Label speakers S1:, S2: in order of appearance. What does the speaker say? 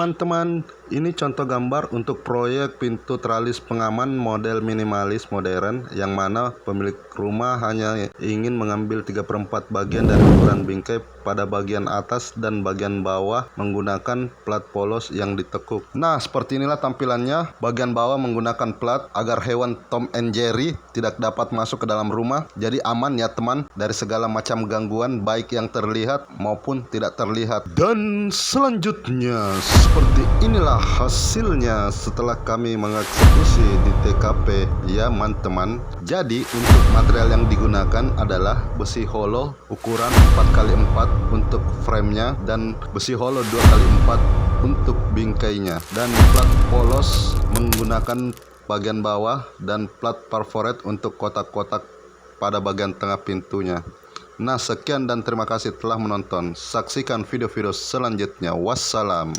S1: teman-teman, ini contoh gambar untuk proyek pintu tralis pengaman model minimalis modern, yang mana pemilik rumah hanya ingin mengambil 3/4 bagian dari ukuran bingkai pada bagian atas dan bagian bawah menggunakan plat polos yang ditekuk. Nah, seperti inilah tampilannya. Bagian bawah menggunakan plat agar hewan Tom and Jerry tidak dapat masuk ke dalam rumah. Jadi aman ya teman, dari segala macam gangguan baik yang terlihat maupun tidak terlihat. Dan selanjutnya seperti inilah hasilnya setelah kami mengeksekusi di TKP ya teman-teman. Jadi untuk material yang digunakan adalah besi holo ukuran 4x4 untuk framenya dan besi holo 2x4 untuk bingkainya, dan plat polos menggunakan bagian bawah dan plat perforat untuk kotak-kotak pada bagian tengah pintunya. Nah, sekian dan terima kasih telah menonton. Saksikan video-video selanjutnya. Wassalam.